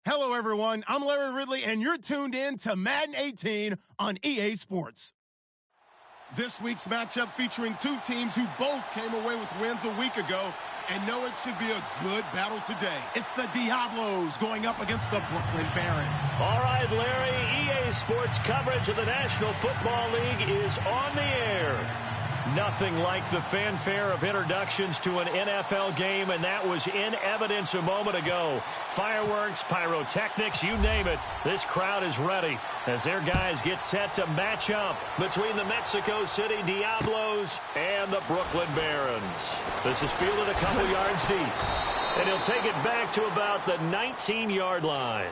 Hello, everyone. I'm Larry Ridley, and you're tuned in to Madden 18 on EA Sports. This week's matchup featuring two teams who both came away with wins a week ago and know it should be a good battle today. It's the Diablos going up against the Brooklyn Barons. All right, Larry, EA Sports coverage of the National Football League is on the air. Nothing like the fanfare of introductions to an NFL game, and that was in evidence a moment ago. Fireworks, pyrotechnics, you name it. This crowd is ready as their guys get set to match up between the Mexico City Diablos and the Brooklyn Barons. This is fielded a couple yards deep, and he'll take it back to about the 19-yard line.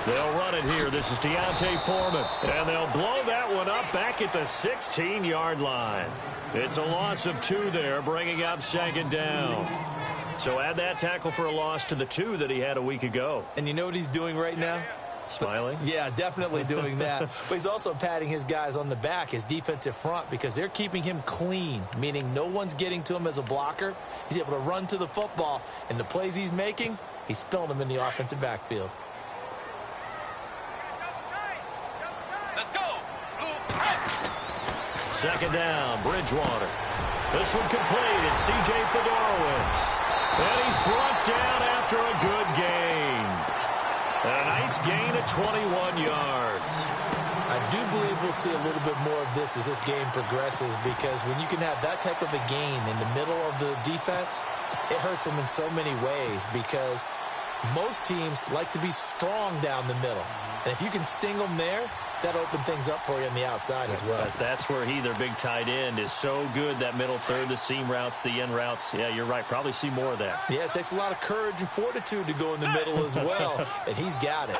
They'll run it here. This is Deontay Foreman. And they'll blow that one up back at the 16-yard line. It's a loss of 2 there, bringing up second down. So add that tackle for a loss to the 2 that he had a week ago. And you know what he's doing right now? Smiling? Yeah, definitely doing that. But he's also patting his guys on the back, his defensive front, because they're keeping him clean, meaning no one's getting to him as a blocker. He's able to run to the football, and the plays he's making, he's spilling them in the offensive backfield. Second down, Bridgewater. This one complete. It's C.J. Fedorowicz. And he's brought down after a good gain. And a nice gain of 21 yards. I do believe we'll see a little bit more of this as this game progresses, because when you can have that type of a gain in the middle of the defense, it hurts them in so many ways, because most teams like to be strong down the middle. And if you can sting them there, that opened things up for you on the outside as well. But that's where their big tight end, is so good, that middle third, the seam routes, the end routes. Yeah, you're right. Probably see more of that. Yeah, it takes a lot of courage and fortitude to go in the middle as well, and he's got it.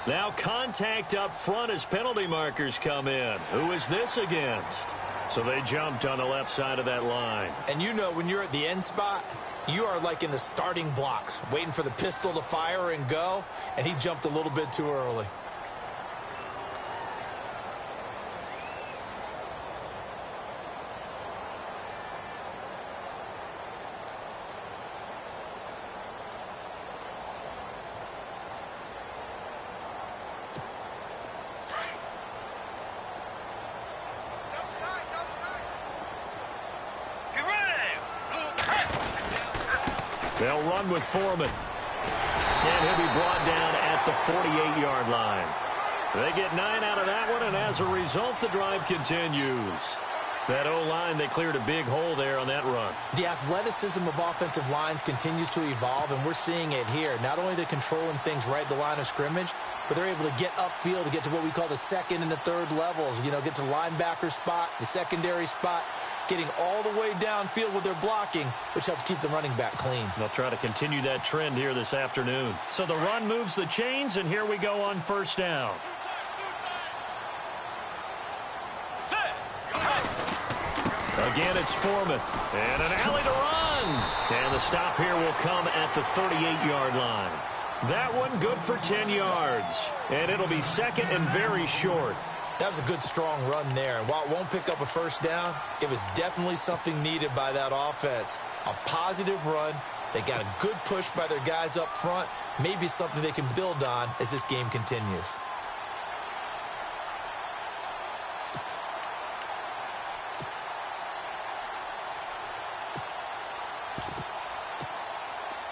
Now contact up front as penalty markers come in. Who is this against? So they jumped on the left side of that line. And you know, when you're at the end spot, you are like in the starting blocks, waiting for the pistol to fire and go, and he jumped a little bit too early. They'll run with Foreman. And he'll be brought down at the 48-yard line. They get 9 out of that one, and as a result, the drive continues. That O-line, they cleared a big hole there on that run. The athleticism of offensive lines continues to evolve, and we're seeing it here. Not only they're controlling things right at the line of scrimmage, but they're able to get upfield to get to what we call the second and the third levels. You know, get to linebacker spot, the secondary spot, getting all the way downfield with their blocking, which helps keep the running back clean. They'll try to continue that trend here this afternoon. So the run moves the chains, and here we go on first down. Again, it's Foreman. And an alley to run. And the stop here will come at the 38-yard line. That one good for 10 yards. And it'll be second and very short. That was a good, strong run there. And while it won't pick up a first down, it was definitely something needed by that offense. A positive run. They got a good push by their guys up front. Maybe something they can build on as this game continues.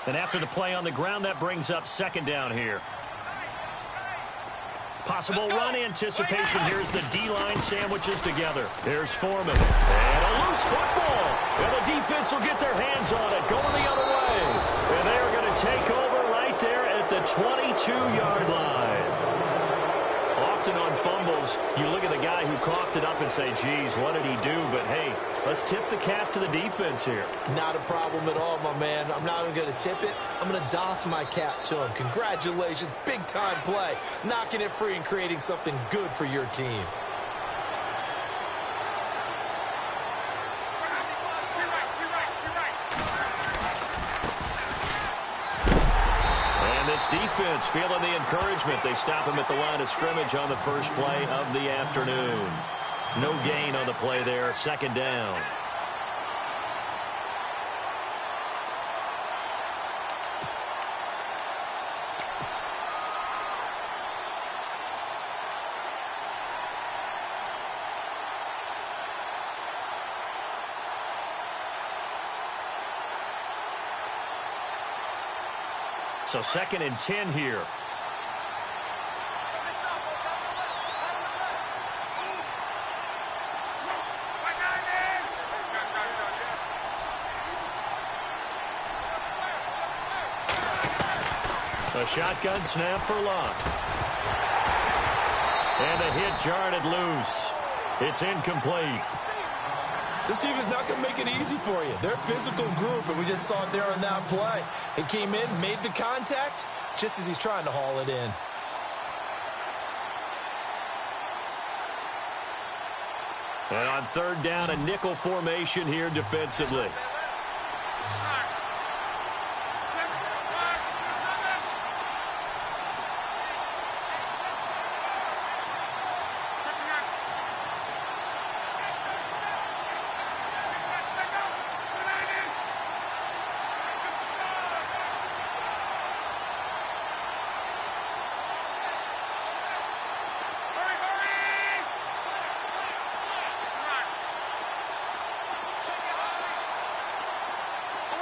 And after the play on the ground, that brings up second down here. Possible run anticipation here as the D-line sandwiches together. Here's Foreman. And a loose football. And the defense will get their hands on it, going the other way. And they are going to take over right there at the 22-yard line. Often on fumbles, you look at the guy who coughed it up and say, geez, what did he do? But, hey, let's tip the cap to the defense here. Not a problem at all, my man. I'm not even going to tip it. I'm going to doff my cap to him. Congratulations. Big-time play. Knocking it free and creating something good for your team. This defense feeling the encouragement. They stop him at the line of scrimmage on the first play of the afternoon. No gain on the play there. Second down. So 2nd and 10 here. A shotgun snap for Locke. And the hit jarred it loose. It's incomplete. This team is not going to make it easy for you. They're a physical group, and we just saw it there on that play. It came in, made the contact, just as he's trying to haul it in. And on 3rd down, a nickel formation here defensively.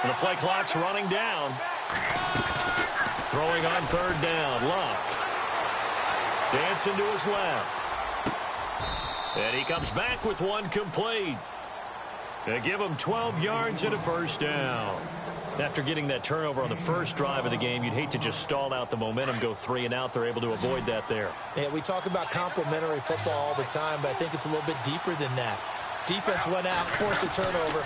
And the play clock's running down. Throwing on 3rd down. Locke. Dancing to his left. And he comes back with one complete. They give him 12 yards and a first down. After getting that turnover on the first drive of the game, you'd hate to just stall out the momentum, go 3 and out. They're able to avoid that there. Yeah, we talk about complementary football all the time, but I think it's a little bit deeper than that. Defense went out, forced a turnover,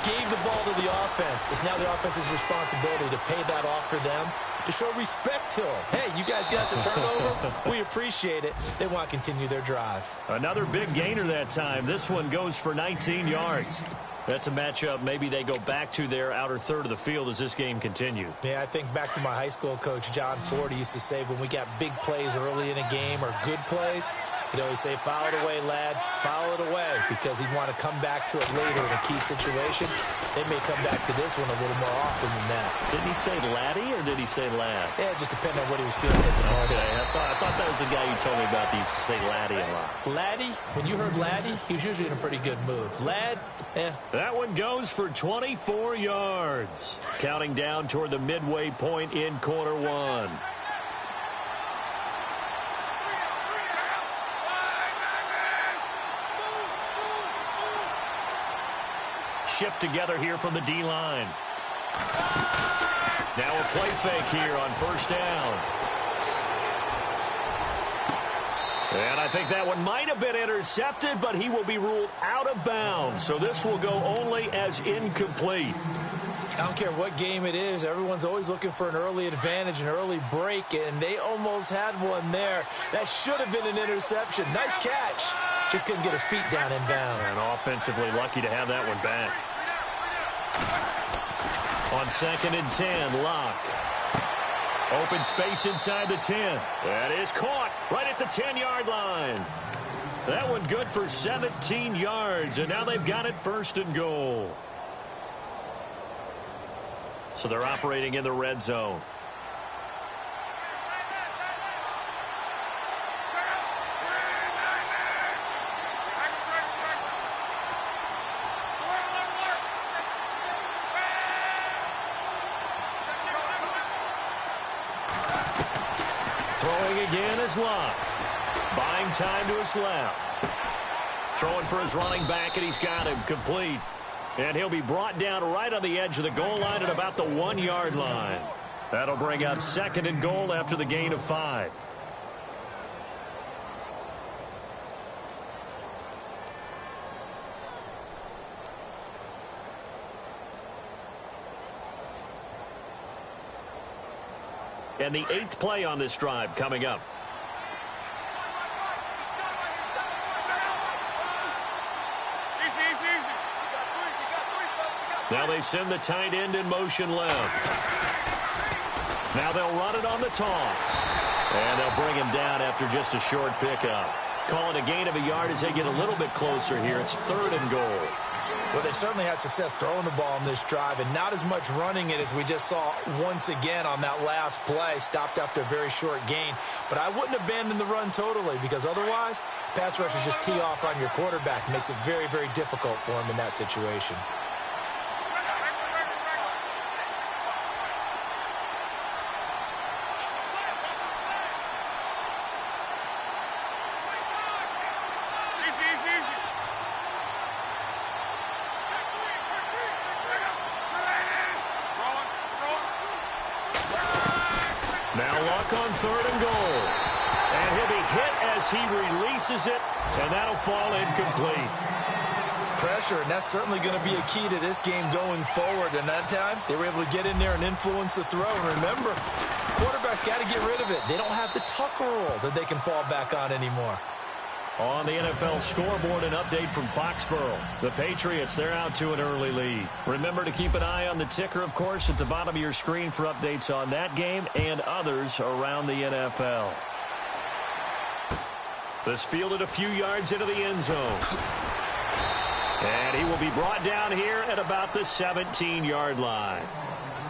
gave the ball to the offense. It's now the offense's responsibility to pay that off for them, to show respect to them. Hey, you guys got some turnover. We appreciate it. They want to continue their drive. Another big gainer that time. This one goes for 19 yards. That's a matchup maybe they go back to their outer third of the field as this game continues. Yeah, I think back to my high school coach, John Ford. He used to say when we got big plays early in a game or good plays, he'd always say, foul it away, lad, foul it away, because he'd want to come back to it later in a key situation. They may come back to this one a little more often than that. Didn't he say laddie or did he say lad? Yeah, it just depended on what he was feeling at the moment. Okay, I thought that was the guy you told me about. He used to say laddie a lot. Laddie, when you heard laddie, he was usually in a pretty good mood. Lad, That one goes for 24 yards. Counting down toward the midway point in quarter one. Shift together here from the D-line. Now a play fake here on first down. And I think that one might have been intercepted, but he will be ruled out of bounds. So this will go only as incomplete. I don't care what game it is. Everyone's always looking for an early advantage, an early break, and they almost had one there. That should have been an interception. Nice catch. Just couldn't get his feet down in bounds. And offensively lucky to have that one back. On 2nd and 10, Locke. Open space inside the 10. That is caught right at the 10-yard line. That one good for 17 yards, and now they've got it 1st and goal. So they're operating in the red zone. Throwing again is Locke. Buying time to his left. Throwing for his running back, and he's got him complete. And he'll be brought down right on the edge of the goal line at about the 1-yard line. That'll bring up 2nd and goal after the gain of 5. And the 8th play on this drive coming up. Now they send the tight end in motion left. Now they'll run it on the toss. And they'll bring him down after just a short pickup. Calling a gain of a yard as they get a little bit closer here. It's 3rd and goal. Well, they certainly had success throwing the ball on this drive and not as much running it as we just saw once again on that last play. Stopped after a very short gain. But I wouldn't abandon the run totally because otherwise, pass rushers just tee off on your quarterback. Makes it very, very difficult for him in that situation. On 3rd and goal. And he'll be hit as he releases it, and that'll fall incomplete. Pressure, and that's certainly going to be a key to this game going forward. And that time, they were able to get in there and influence the throw. And remember, quarterbacks got to get rid of it. They don't have the Tucker rule that they can fall back on anymore. On the NFL scoreboard, an update from Foxborough. The Patriots, they're out to an early lead. Remember to keep an eye on the ticker, of course, at the bottom of your screen for updates on that game and others around the NFL. This fielded a few yards into the end zone. And he will be brought down here at about the 17-yard line.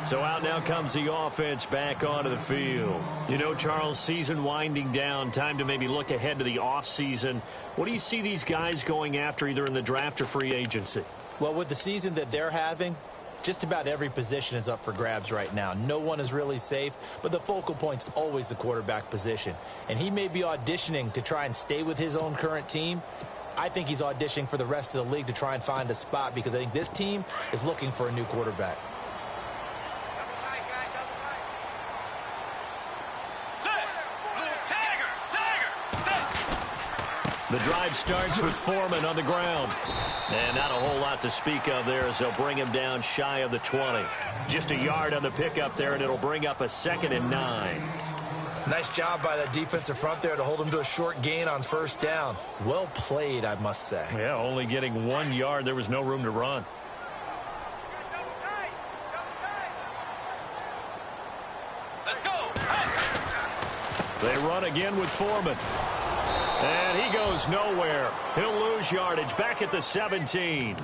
So out now comes the offense back onto the field. You know, Charles, season winding down, time to maybe look ahead to the offseason. What do you see these guys going after either in the draft or free agency? Well, with the season that they're having, just about every position is up for grabs right now. No one is really safe, but the focal point's always the quarterback position. And he may be auditioning to try and stay with his own current team. I think he's auditioning for the rest of the league to try and find a spot because I think this team is looking for a new quarterback. The drive starts with Foreman on the ground. And not a whole lot to speak of there as they'll bring him down shy of the 20. Just a yard on the pickup there, and it'll bring up a 2nd and 9. Nice job by that defensive front there to hold him to a short gain on 1st down. Well played, I must say. Yeah, only getting 1 yard. There was no room to run. Let's go. They run again with Foreman. And he goes nowhere. He'll lose yardage back at the 17.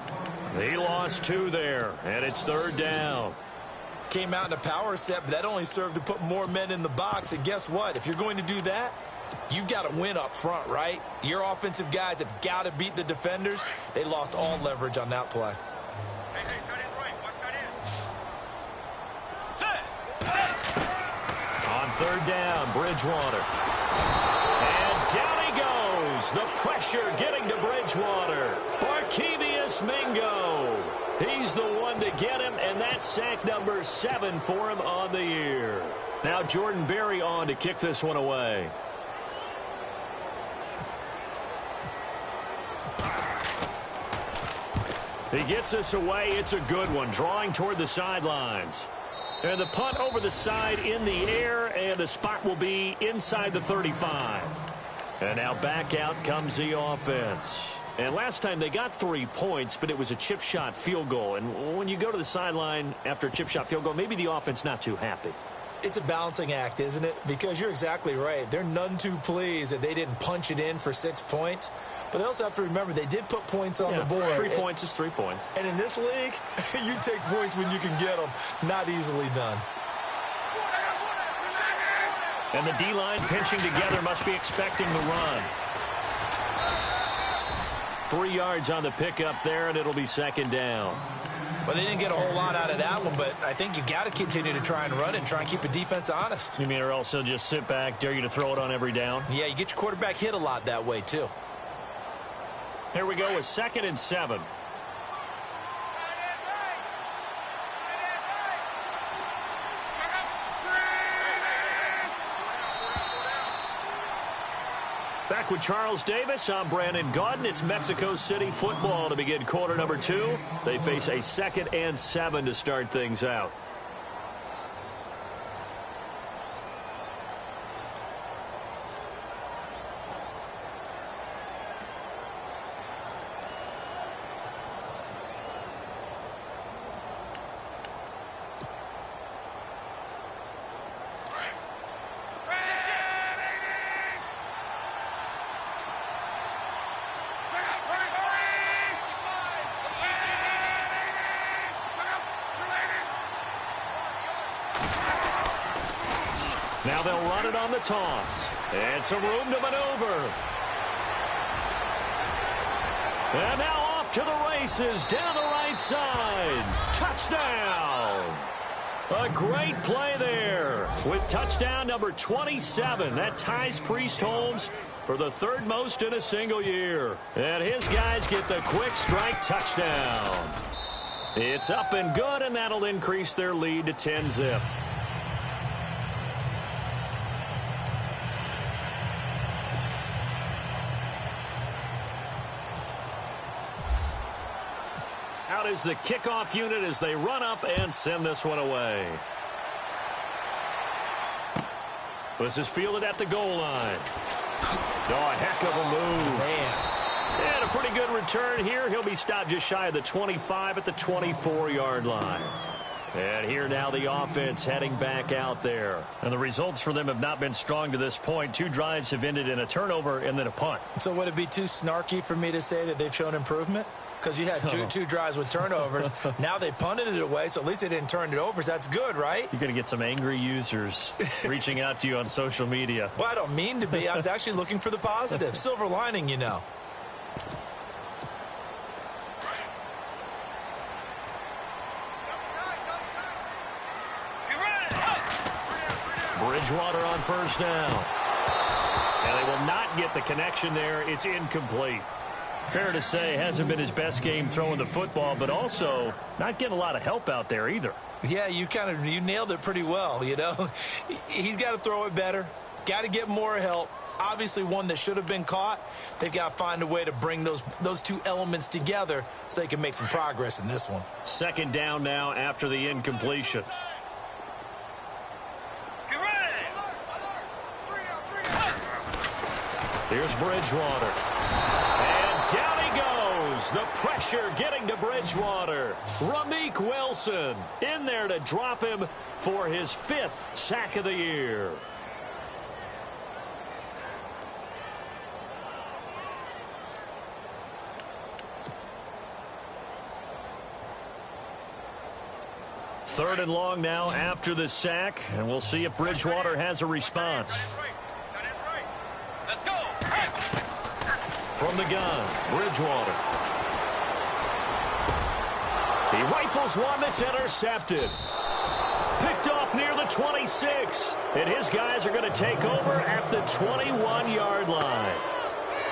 He lost 2 there, and it's 3rd down. Came out in a power set, but that only served to put more men in the box. And guess what? If you're going to do that, you've got to win up front, right? Your offensive guys have got to beat the defenders. They lost all leverage on that play. Hey, tight end's right. Watch tight end. On 3rd down, Bridgewater. And down he goes. The pressure getting to Bridgewater. Barkevius Mingo. He's the one to get him, and that's sack number 7 for him on the year. Now Jordan Berry on to kick this one away. He gets us away. It's a good one, drawing toward the sidelines. And the punt over the side in the air, and the spot will be inside the 35. And now back out comes the offense. And last time they got 3 points, but it was a chip shot field goal. And when you go to the sideline after a chip shot field goal, maybe the offense not too happy. It's a balancing act, isn't it? Because you're exactly right. They're none too pleased that they didn't punch it in for 6 points. But they also have to remember they did put points on the board. 3 points is 3 points. And in this league, you take points when you can get them. Not easily done. And the D-line pinching together must be expecting the run. 3 yards on the pickup there, and it'll be 2nd down. Well, they didn't get a whole lot out of that one, but I think you got to continue to try and run and try and keep the defense honest. You mean or else they'll just sit back, dare you to throw it on every down? Yeah, you get your quarterback hit a lot that way, too. Here we go with 2nd and 7. Back with Charles Davis, I'm Brandon Gaudin. It's Mexico City football to begin quarter number 2. They face a 2nd and 7 to start things out. Now they'll run it on the toss. And some room to maneuver. And now off to the races down the right side. Touchdown. A great play there with touchdown number 27. That ties Priest Holmes for the third most in a single year. And his guys get the quick strike touchdown. It's up and good, and that'll increase their lead to 10-zip. Out is the kickoff unit as they run up and send this one away. This is fielded at the goal line. Oh, a heck of a move. Man. And a pretty good return here. He'll be stopped just shy of the 25 at the 24-yard line. And here now the offense heading back out there. And the results for them have not been strong to this point. 2 drives have ended in a turnover and then a punt. So would it be too snarky for me to say that they've shown improvement? Because you had two drives with turnovers. Now they punted it away, so at least they didn't turn it over. So that's good, right? You're going to get some angry users reaching out to you on social media. Well, I don't mean to be. I was actually looking for the positive. Silver lining, you know. Bridgewater on first down. And they will not get the connection there. It's incomplete. Fair to say, hasn't been his best game throwing the football, but also not getting a lot of help out there either. Yeah, you nailed it pretty well, you know. He's got to throw it better, got to get more help. Obviously one that should have been caught. They've got to find a way to bring those two elements together so they can make some progress in this one. Second down now after the incompletion. Here's Bridgewater. And down he goes. The pressure getting to Bridgewater. Ramik Wilson in there to drop him for his 5th sack of the year. Third and long now after the sack, and we'll see if Bridgewater has a response. Let's go. From the gun, Bridgewater. He rifles one that's intercepted. Picked off near the 26. And his guys are going to take over at the 21-yard line.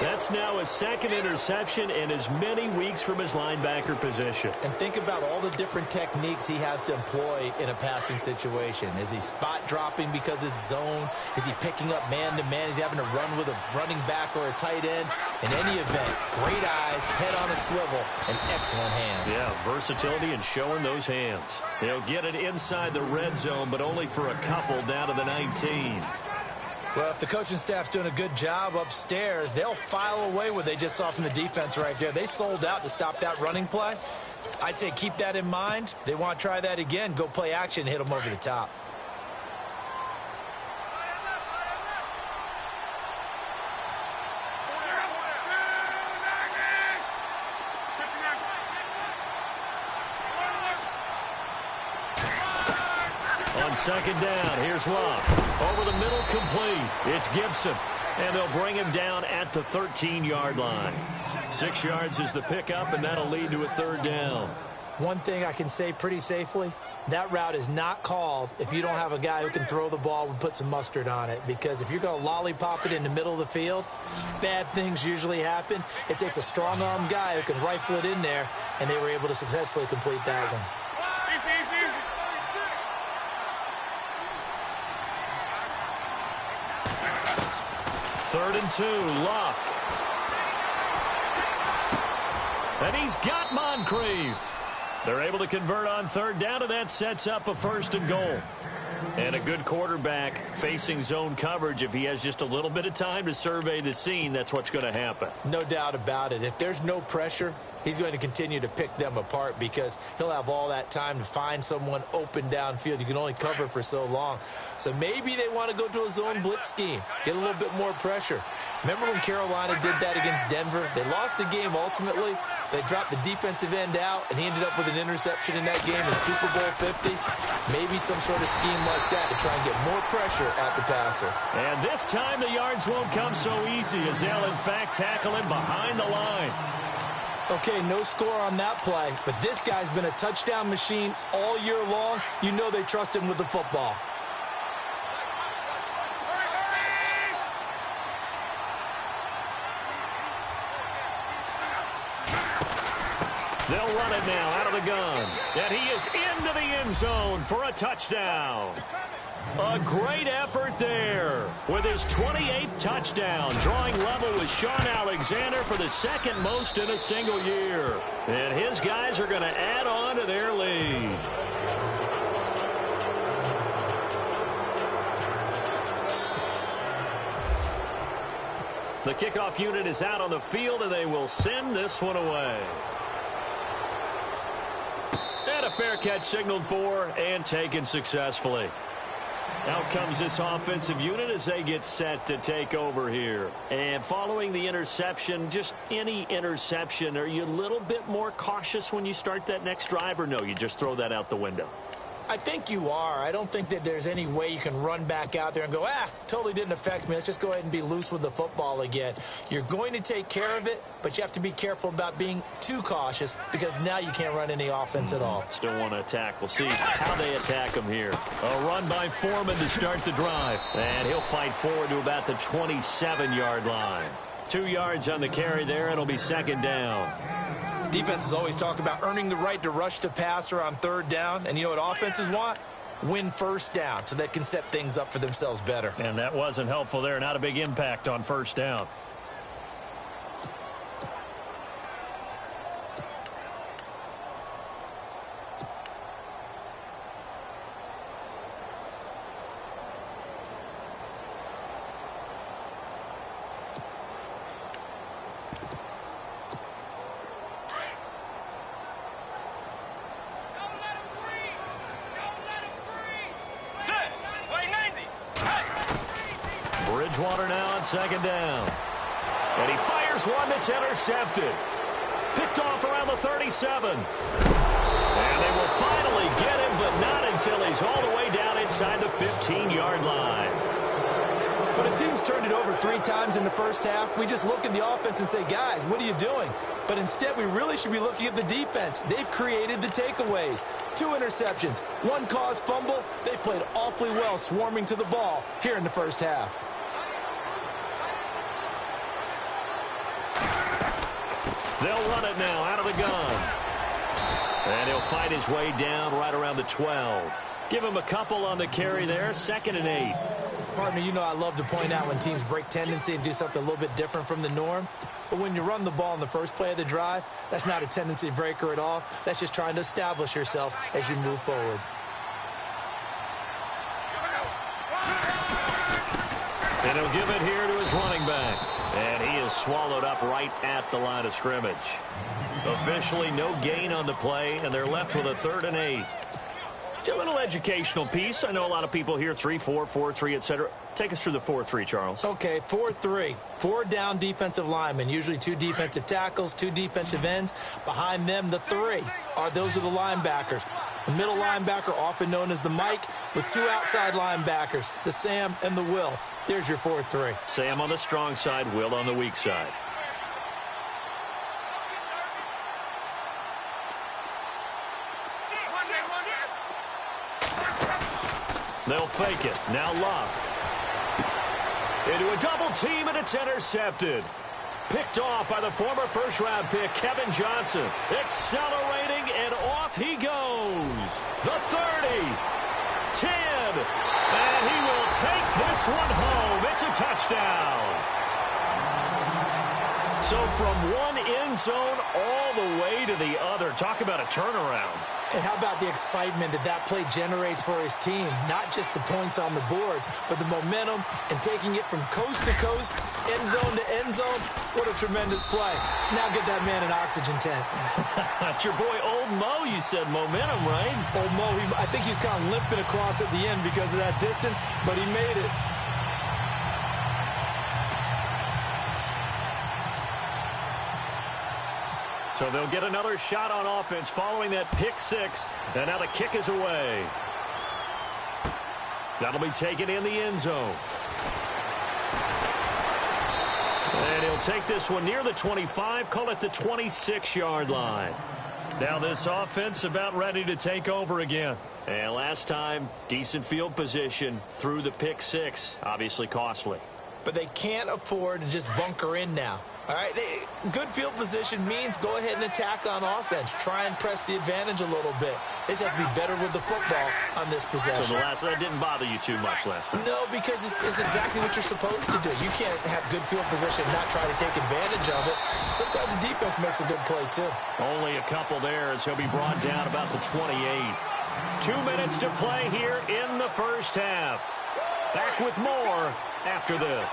That's now his 2nd interception in as many weeks from his linebacker position. And think about all the different techniques he has to employ in a passing situation. Is he spot dropping because it's zone? Is he picking up man-to-man? Is he having to run with a running back or a tight end? In any event, great eyes, head on a swivel, and excellent hands. Yeah, versatility and showing those hands. They'll get it inside the red zone, but only for a couple down to the 19. Well, if the coaching staff's doing a good job upstairs, they'll file away what they just saw from the defense right there. They sold out to stop that running play. I'd say keep that in mind. They want to try that again. Go play action and hit them over the top. On second down, here's Love. Over the middle, complete. It's Gibson. And they'll bring him down at the 13-yard line. 6 yards is the pickup, and that'll lead to a third down. One thing I can say pretty safely, that route is not called if you don't have a guy who can throw the ball and put some mustard on it. Because if you're going to lollipop it in the middle of the field, bad things usually happen. It takes a strong-arm guy who can rifle it in there, and they were able to successfully complete that one. Third and 2, Luck. And he's got Moncrief. They're able to convert on third down, and that sets up a 1st and goal. And a good quarterback facing zone coverage. If he has just a little bit of time to survey the scene, that's what's going to happen. No doubt about it. If there's no pressure, he's going to continue to pick them apart because he'll have all that time to find someone open downfield. You can only cover for so long. So maybe they want to go to a zone blitz scheme, get a little bit more pressure. Remember when Carolina did that against Denver? They lost the game ultimately. They dropped the defensive end out, and he ended up with an interception in that game in Super Bowl 50. Maybe some sort of scheme like that to try and get more pressure at the passer. And this time the yards won't come so easy as they'll, in fact, tackle him behind the line. Okay, no score on that play, but this guy's been a touchdown machine all year long. You know they trust him with the football. They'll run it now out of the gun. And he is into the end zone for a touchdown. A great effort there with his 28th touchdown, drawing level with Sean Alexander for the second most in a single year. And his guys are going to add on to their lead. The kickoff unit is out on the field, and they will send this one away. And a fair catch signaled for and taken successfully. Out comes this offensive unit as they get set to take over here. And following the interception, just any interception, are you a little bit more cautious when you start that next drive, or no, you just throw that out the window? I think you are. I don't think that there's any way you can run back out there and go, totally didn't affect me. Let's just go ahead and be loose with the football again. You're going to take care of it, but you have to be careful about being too cautious because now you can't run any offense at all. Still want to attack. We'll see how they attack him here. A run by Foreman to start the drive. And he'll fight forward to about the 27-yard line. 2 yards on the carry there. It'll be second down. Defenses always talk about earning the right to rush the passer on third down. And you know what offenses want? Win first down so they can set things up for themselves better. And that wasn't helpful there. Not a big impact on first down. Bridgewater now on second down. And he fires one that's intercepted. Picked off around the 37. And they will finally get him, but not until he's all the way down inside the 15-yard line. When a team's turned it over 3 times in the first half, we just look at the offense and say, guys, what are you doing? But instead, we really should be looking at the defense. They've created the takeaways. 2 interceptions, 1 caused fumble. They played awfully well swarming to the ball here in the first half. They'll run it now out of the gun. And he'll fight his way down right around the 12. Give him a couple on the carry there, 2nd and 8. Partner, you know I love to point out when teams break tendency and do something a little bit different from the norm. But when you run the ball in the first play of the drive, that's not a tendency breaker at all. That's just trying to establish yourself as you move forward. And he'll give it here to his running back. And he is swallowed up right at the line of scrimmage. Officially no gain on the play, and they're left with a 3rd and 8. A little educational piece. I know a lot of people hear 3-4, 4-3, etc. Take us through the 4-3, Charles. Okay, 4-3. 4 down defensive linemen, usually 2 defensive tackles, 2 defensive ends. Behind them, the 3 those are the linebackers. The middle linebacker, often known as the Mike, with 2 outside linebackers, the Sam and the Will. There's your 4-3. Sam on the strong side, Will on the weak side. They'll fake it. Now Love. Into a double team, and it's intercepted. Picked off by the former first-round pick, Kevin Johnson. Accelerating, and off he goes. The 30. 10. And he will take this one home. It's a touchdown. So from one end zone all the way to the other. Talk about a turnaround. And how about the excitement that play generates for his team? Not just the points on the board, but the momentum and taking it from coast to coast, end zone to end zone. What a tremendous play. Now get that man an oxygen tent. It's your boy Old Mo, you said. Momentum, right? Old Mo, I think he's kind of limping across at the end because of that distance, but he made it. So they'll get another shot on offense following that pick six. And now the kick is away. That'll be taken in the end zone. And he'll take this one near the 25, call it the 26-yard line. Now this offense about ready to take over again. And last time, decent field position through the pick six. Obviously costly. But they can't afford to just bunker in now. All right, good field position means go ahead and attack on offense. Try and press the advantage a little bit. They just have to be better with the football on this possession. So that didn't bother you too much last time? No, because it's exactly what you're supposed to do. You can't have good field position and not try to take advantage of it. Sometimes the defense makes a good play, too. Only a couple there as he'll be brought down about the 28. 2 minutes to play here in the first half. Back with more after this.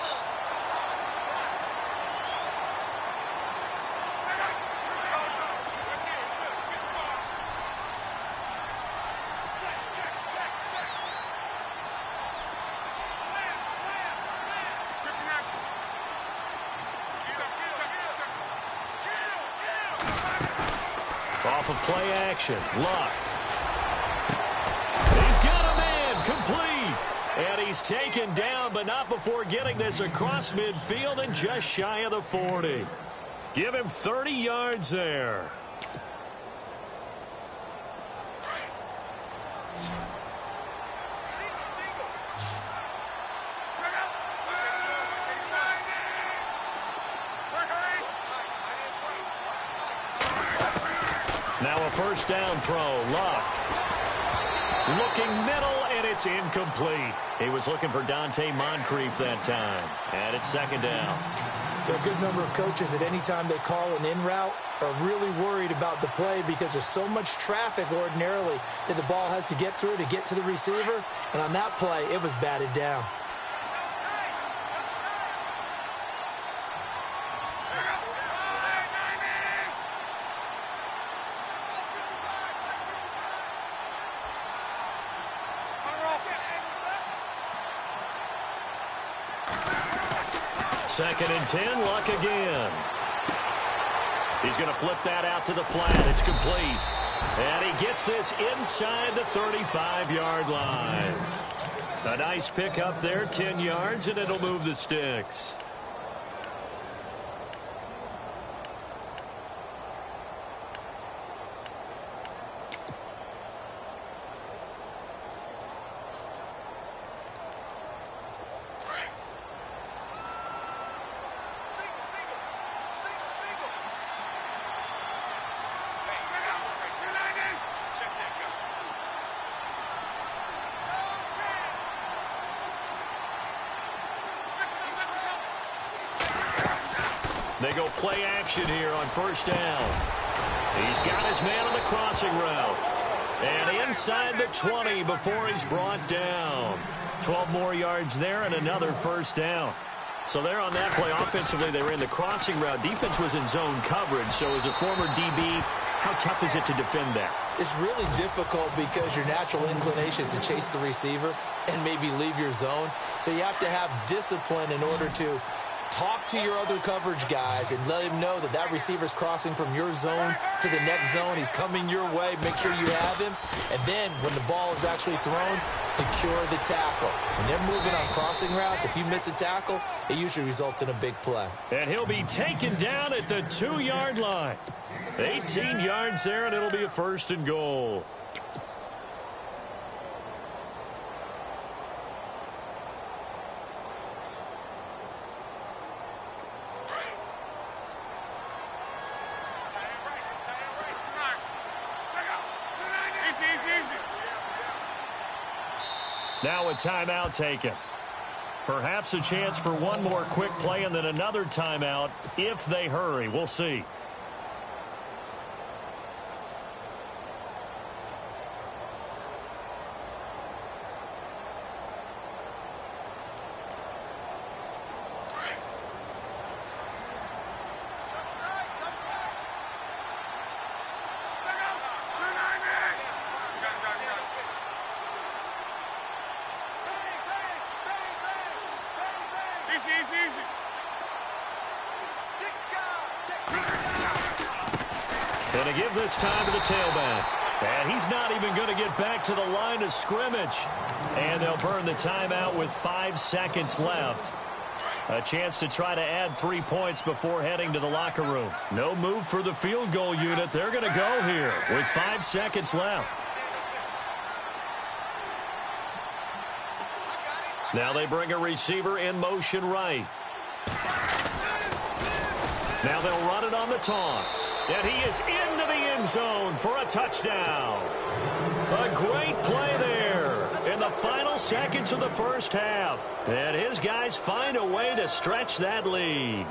Off of play action, Luck. He's got a man, complete. And he's taken down, but not before getting this across midfield and just shy of the 40. Give him 30 yards there. Now a first down throw. Luck. Looking middle, and it's incomplete. He was looking for Dante Moncrief that time. And it's second down. There are a good number of coaches at any time they call an in route are really worried about the play because there's so much traffic ordinarily that the ball has to get through to get to the receiver. And on that play, it was batted down. Second and 10, Luck again. He's going to flip that out to the flat. It's complete. And he gets this inside the 35-yard line. A nice pick up there, 10 yards, and it'll move the sticks. They go play action here on first down. He's got his man on the crossing route. And inside the 20 before he's brought down. 12 more yards there and another first down. So they're on that play. Offensively, they ran the crossing route. Defense was in zone coverage. So as a former DB, how tough is it to defend that? It's really difficult because your natural inclination is to chase the receiver and maybe leave your zone. So you have to have discipline in order to talk to your other coverage guys and let him know that that receiver's crossing from your zone to the next zone. He's coming your way. Make sure you have him. And then when the ball is actually thrown, secure the tackle. When they're moving on crossing routes, if you miss a tackle, it usually results in a big play. And he'll be taken down at the 2-yard line. 18 yards there, and it'll be a first and goal. Now a timeout taken. Perhaps a chance for one more quick play and then another timeout if they hurry. We'll see. And to give this time to the tailback. And he's not even going to get back to the line of scrimmage. And they'll burn the timeout with 5 seconds left. A chance to try to add 3 points before heading to the locker room. No move for the field goal unit. They're going to go here with 5 seconds left. Now they bring a receiver in motion right. Now they'll run it on the toss. And he is into the end zone for a touchdown. A great play there in the final seconds of the first half. And his guys find a way to stretch that lead.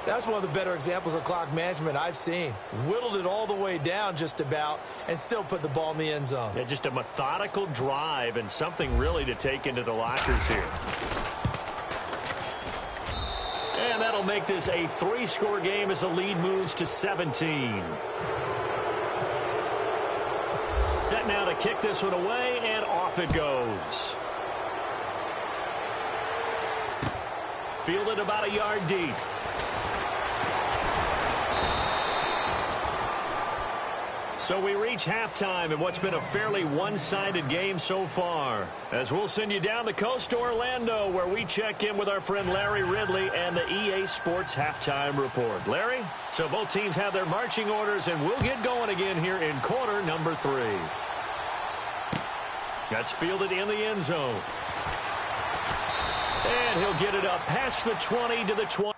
That's one of the better examples of clock management I've seen. Whittled it all the way down just about and still put the ball in the end zone. Yeah, just a methodical drive and something really to take into the lockers here. And that'll make this a 3-score game as the lead moves to 17. Set now to kick this one away, and off it goes. Fielded about a yard deep. So we reach halftime in what's been a fairly one-sided game so far. As we'll send you down the coast to Orlando, where we check in with our friend Larry Ridley and the EA Sports Halftime Report. Larry, so both teams have their marching orders, and we'll get going again here in quarter number 3. That's fielded in the end zone. And he'll get it up past the 20 to the 20.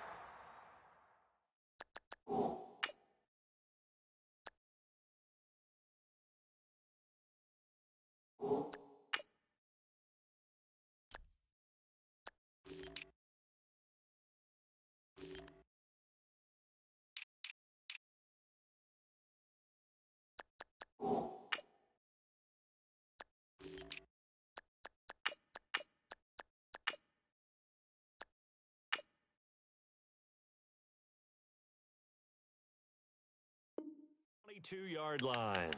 Yard line.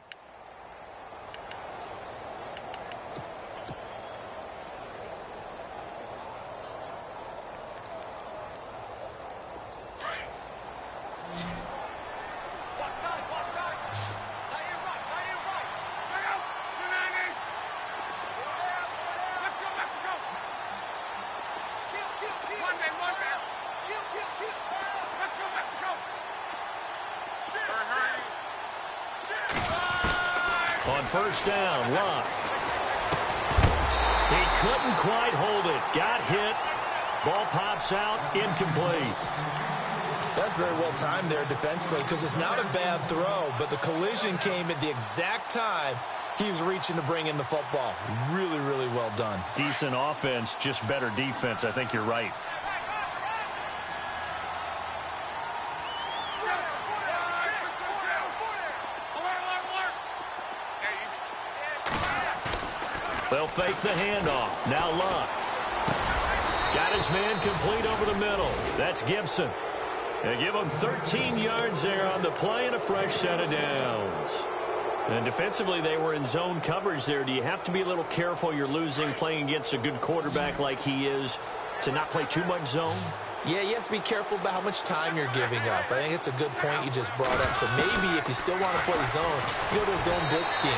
On first down, Locke. He couldn't quite hold it. Got hit. Ball pops out. Incomplete. That's very well timed there defensively because it's not a bad throw, but the collision came at the exact time he was reaching to bring in the football. Really, really well done. Decent offense, just better defense. I think you're right. They'll fake the handoff. Now Luck. Got his man complete over the middle. That's Gibson. They give him 13 yards there on the play and a fresh set of downs. And defensively, they were in zone coverage there. Do you have to be a little careful you're losing playing against a good quarterback like he is to not play too much zone? Yeah, you have to be careful about how much time you're giving up. I think it's a good point you just brought up. So maybe if you still want to play zone, you go to a zone blitz scheme.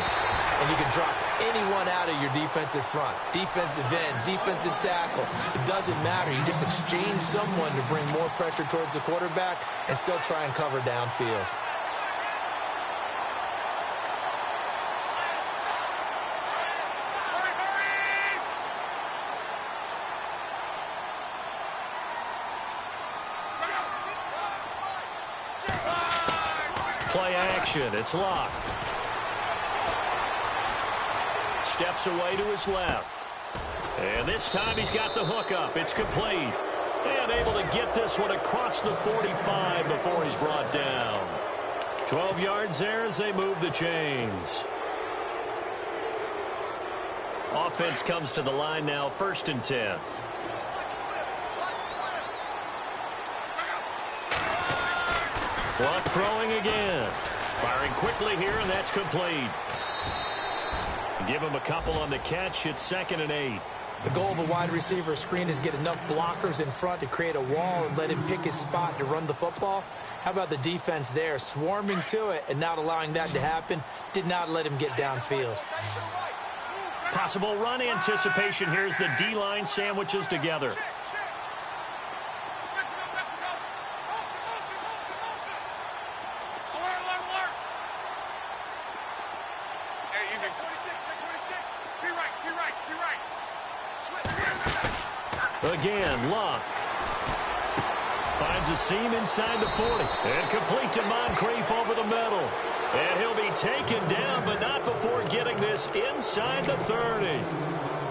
And you can drop anyone out of your defensive front. Defensive end, defensive tackle. It doesn't matter. You just exchange someone to bring more pressure towards the quarterback and still try and cover downfield. Play action. It's Locke. Steps away to his left. And this time he's got the hook up. It's complete. And able to get this one across the 45 before he's brought down. 12 yards there as they move the chains. Offense comes to the line now, 1st and 10. Clock throwing again. Firing quickly here, and that's complete. Give him a couple on the catch. It's 2nd and 8. The goal of a wide receiver screen is get enough blockers in front to create a wall and let him pick his spot to run the football. How about the defense there, swarming to it and not allowing that to happen? Did not let him get downfield. Possible run anticipation. Here's the D-line sandwiches together. Again, Luck. Finds a seam inside the 40. And complete to Moncrief over the middle. And he'll be taken down, but not before getting this inside the 30.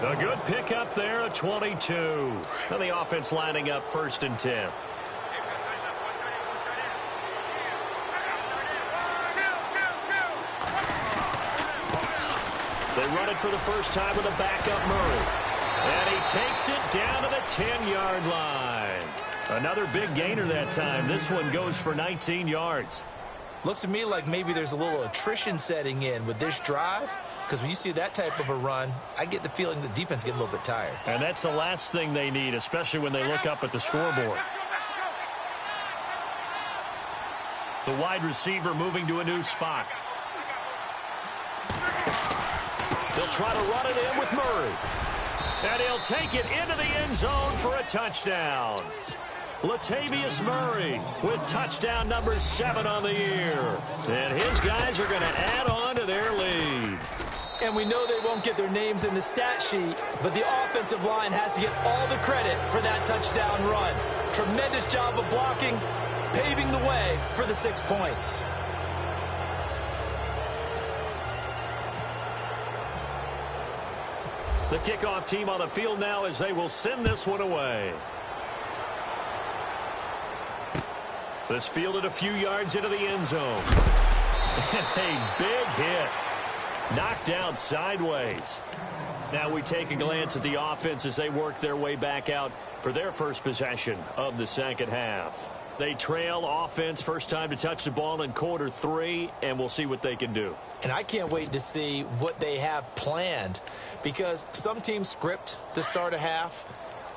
A good pickup there, a 22. Now the offense lining up 1st and 10. They run it for the first time with a backup Murray. And he takes it down to the 10-yard line. Another big gainer that time. This one goes for 19 yards. Looks to me like maybe there's a little attrition setting in with this drive, because when you see that type of a run, I get the feeling the defense gets a little bit tired. And that's the last thing they need, especially when they look up at the scoreboard. The wide receiver moving to a new spot. They'll try to run it in with Murray. And he'll take it into the end zone for a touchdown. Latavius Murray with touchdown number 7 on the year. And his guys are going to add on to their lead. And we know they won't get their names in the stat sheet, but the offensive line has to get all the credit for that touchdown run. Tremendous job of blocking, paving the way for the 6 points. The kickoff team on the field now as they will send this one away. This fielded a few yards into the end zone. A big hit. Knocked out sideways. Now we take a glance at the offense as they work their way back out for their first possession of the second half. They trail offense, first time to touch the ball in quarter 3, and we'll see what they can do. And I can't wait to see what they have planned, because some teams script to start a half.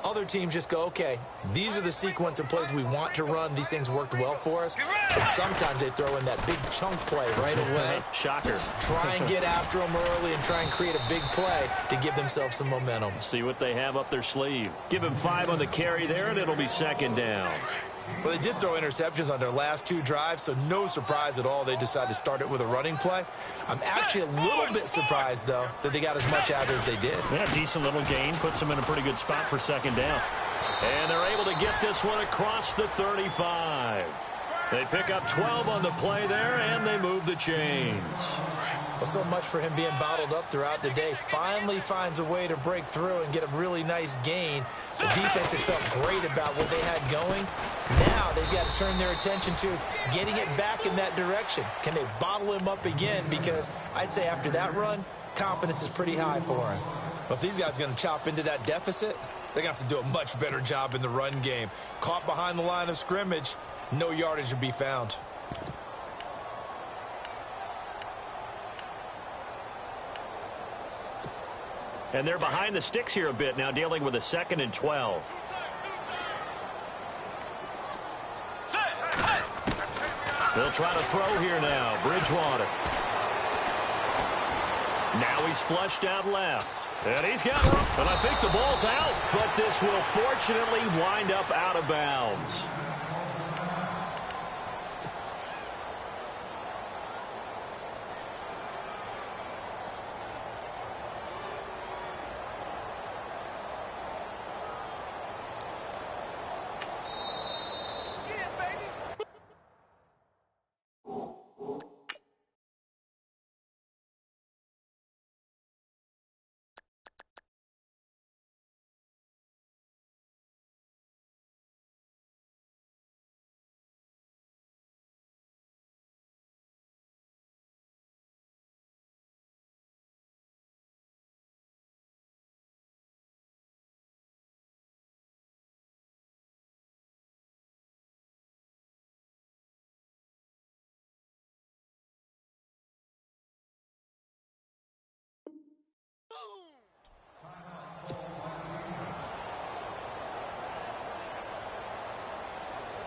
Other teams just go, okay, these are the sequence of plays we want to run. These things worked well for us. And sometimes they throw in that big chunk play right away. Shocker. Try and get after them early and try and create a big play to give themselves some momentum. See what they have up their sleeve. Give him 5 on the carry there, and it'll be second down. Well, they did throw interceptions on their last 2 drives, so no surprise at all they decided to start it with a running play. I'm actually a little bit surprised, though, that they got as much out as they did. Yeah, decent little gain. Puts them in a pretty good spot for second down. And they're able to get this one across the 35. They pick up 12 on the play there, and they move the chains. Well, so much for him being bottled up throughout the day. Finally finds a way to break through and get a really nice gain. The defense had felt great about what they had going. Now they've got to turn their attention to getting it back in that direction. Can they bottle him up again? Because I'd say after that run, confidence is pretty high for him. But if these guys are going to chop into that deficit, they're going to have to do a much better job in the run game. Caught behind the line of scrimmage, no yardage to be found. And they're behind the sticks here a bit now, dealing with a 2nd and 12. They'll try to throw here now. Bridgewater. Now he's flushed out left. And he's got room. And I think the ball's out. But this will fortunately wind up out of bounds.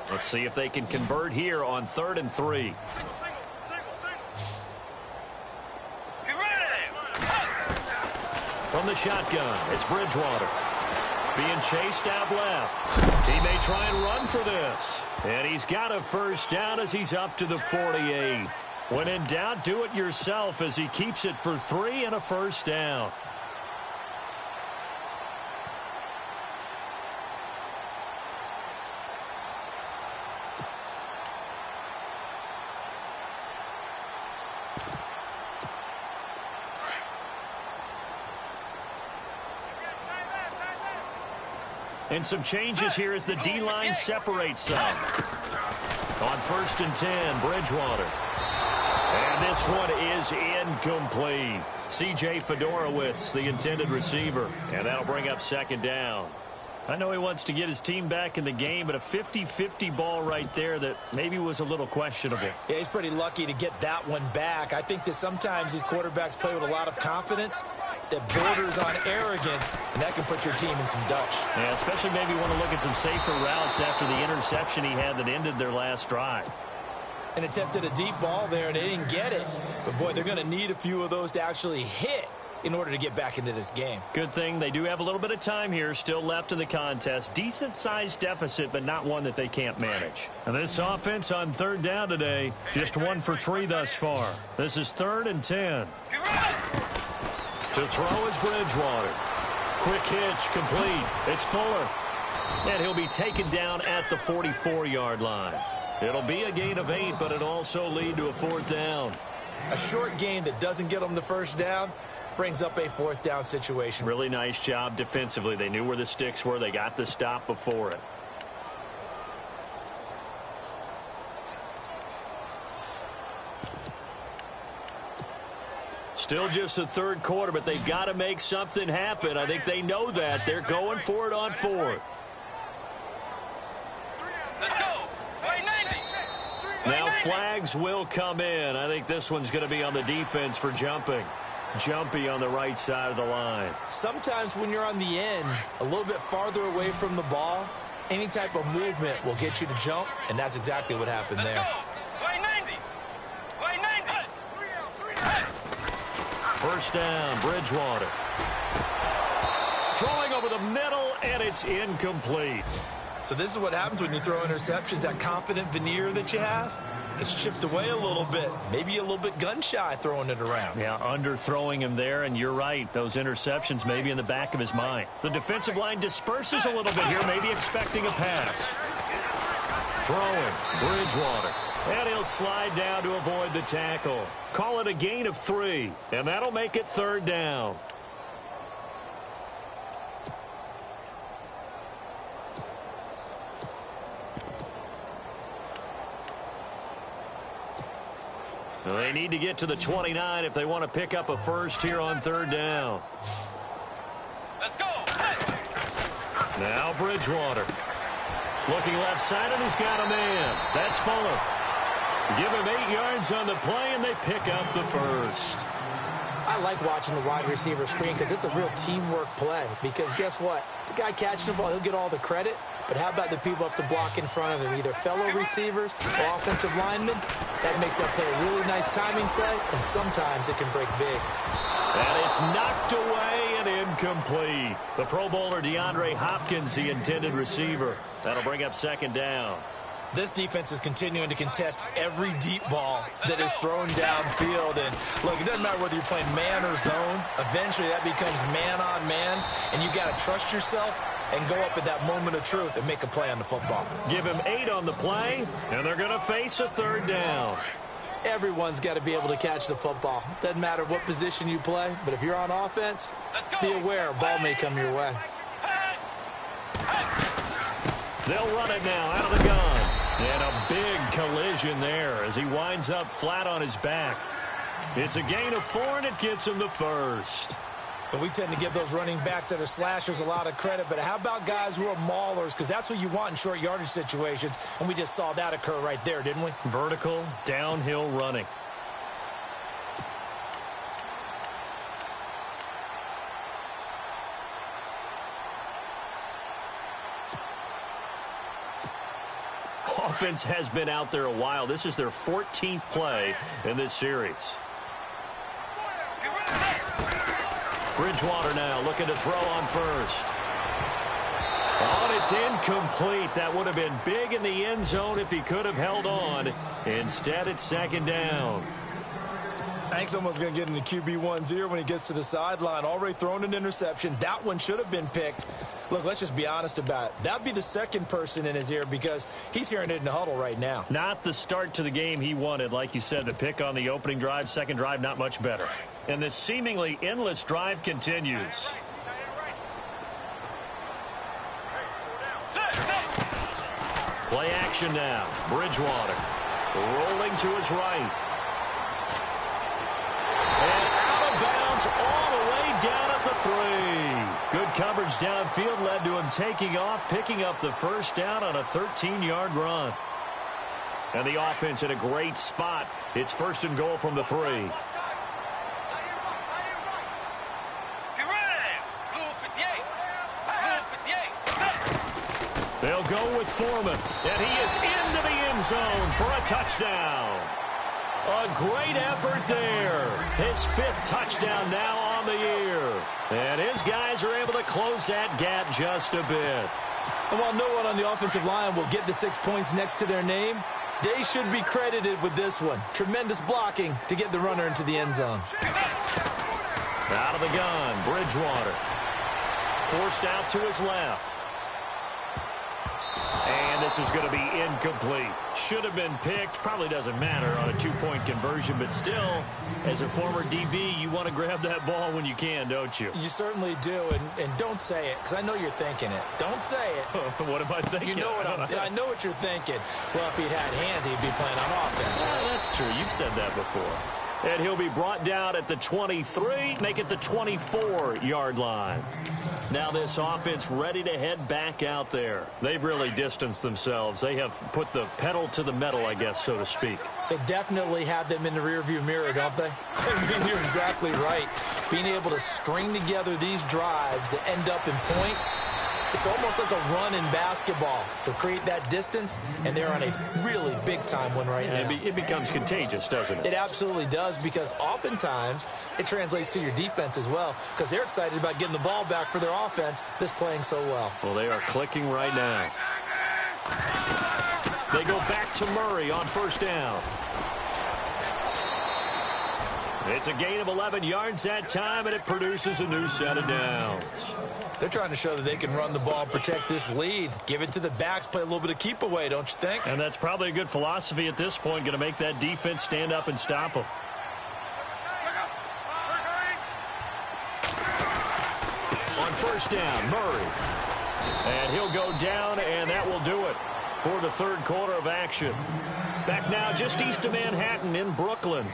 Let's see if they can convert here on 3rd and 3. From the shotgun, it's Bridgewater. Being chased out left. He may try and run for this. And he's got a first down as he's up to the 48. When in doubt, do it yourself as he keeps it for 3 and a first down. And some changes here as the D-line separates some. On 1st and 10, Bridgewater. And this one is incomplete. C.J. Fedorowicz, the intended receiver. And that'll bring up 2nd down. I know he wants to get his team back in the game, but a 50-50 ball right there that maybe was a little questionable. Yeah, he's pretty lucky to get that one back. I think that sometimes these quarterbacks play with a lot of confidence that borders on arrogance, and that can put your team in some Dutch. Yeah, especially maybe want to look at some safer routes after the interception he had that ended their last drive. And attempted a deep ball there, and they didn't get it. But, boy, they're going to need a few of those to actually hit in order to get back into this game. Good thing they do have a little bit of time here still left in the contest. Decent-sized deficit, but not one that they can't manage. And this offense on 3rd down today, just 1 for 3 thus far. This is 3rd and 10. To throw is Bridgewater. Quick hitch, complete. It's Fuller. And he'll be taken down at the 44-yard line. It'll be a gain of 8, but it'll also lead to a 4th down. A short gain that doesn't get them the first down brings up a 4th down situation. Really nice job defensively. They knew where the sticks were. They got the stop before it. Still just the 3rd quarter, but they've got to make something happen. I think they know that. They're going for it on 4th. Let's go. Now flags will come in. I think this one's going to be on the defense for jumping. Jumpy on the right side of the line. Sometimes when you're on the end, a little bit farther away from the ball, any type of movement will get you to jump, and that's exactly what happened there. First down, Bridgewater. Throwing over the middle, and it's incomplete. So this is what happens when you throw interceptions. That confident veneer that you have, it's chipped away a little bit. Maybe a little bit gun-shy throwing it around. Yeah, underthrowing him there, and you're right. Those interceptions may be in the back of his mind. The defensive line disperses a little bit here, maybe expecting a pass. Throwing, Bridgewater. And he'll slide down to avoid the tackle. Call it a gain of 3, and that'll make it 3rd down. They need to get to the 29 if they want to pick up a first here on 3rd down. Let's go. Now Bridgewater. Looking left side, and he's got a man. That's Fuller. Give him 8 yards on the play, and they pick up the first. I like watching the wide receiver screen because it's a real teamwork play. Because guess what? The guy catching the ball, he'll get all the credit. But how about the people up to block in front of him, either fellow receivers or offensive linemen? That makes that play a really nice timing play, and sometimes it can break big. And it's knocked away and incomplete. The Pro Bowler DeAndre Hopkins, the intended receiver. That'll bring up 2nd down. This defense is continuing to contest every deep ball that is thrown downfield. And, look, it doesn't matter whether you're playing man or zone. Eventually, that becomes man on man, and you got to trust yourself and go up at that moment of truth and make a play on the football. Give him 8 on the play, and they're going to face a 3rd down. Everyone's got to be able to catch the football. Doesn't matter what position you play, but if you're on offense, be aware a ball may come your way. They'll run it now out of the gun. And a big collision there as he winds up flat on his back. It's a gain of 4, and it gets him the first. And we tend to give those running backs that are slashers a lot of credit, but how about guys who are maulers? Because that's what you want in short yardage situations, and we just saw that occur right there, didn't we? Vertical, downhill running. offense has been out there a while. This is their 14th play in this series. Bridgewater now looking to throw on first. Oh, and it's incomplete. That would have been big in the end zone if he could have held on. Instead, it's second down. I think someone's going to get in the QB1's ear when he gets to the sideline. Already thrown an interception. That one should have been picked. Look, let's just be honest about it. That would be the second person in his ear because he's hearing it in the huddle right now. Not the start to the game he wanted. Like you said, the pick on the opening drive, second drive, not much better. And this seemingly endless drive continues. Play action now. Bridgewater rolling to his right. And out of bounds all the way down at the 3. Good coverage downfield led to him taking off, picking up the first down on a 13-yard run. And the offense in a great spot. It's first and goal from the 3. They'll go with Foreman, and he is into the end zone for a touchdown. A great effort there. His 5th touchdown now on the year. And his guys are able to close that gap just a bit. And while no one on the offensive line will get the 6 points next to their name, they should be credited with this one. Tremendous blocking to get the runner into the end zone. Out of the gun, Bridgewater. Forced out to his left. And this is going to be incomplete. Should have been picked. Probably doesn't matter on a 2-point conversion, but still, as a former DB, you want to grab that ball when you can, don't you? You certainly do, and don't say it, because I know you're thinking it. Don't say it. What am I thinking? You know what I know what you're thinking. Well, if he'd had hands, he'd be playing on offense. Right? That's true. You've said that before. And he'll be brought down at the 23, make it the 24-yard line. Now this offense ready to head back out there. They've really distanced themselves. They have put the pedal to the metal, I guess, so to speak. So definitely have them in the rearview mirror, don't they? I mean, you're exactly right. Being able to string together these drives that end up in points, it's almost like a run in basketball to create that distance, and they're on a really big-time one right now. It becomes contagious, doesn't it? It absolutely does, because oftentimes it translates to your defense as well, because they're excited about getting the ball back for their offense that's playing so well. Well, they are clicking right now. They go back to Murray on first down. It's a gain of 11 yards that time, and it produces a new set of downs. They're trying to show that they can run the ball and protect this lead. Give it to the backs, play a little bit of keep away, don't you think? And that's probably a good philosophy at this point, going to make that defense stand up and stop them. On first down, Murray. And he'll go down, and that will do it for the third quarter of action. Back now just east of Manhattan in Brooklyn,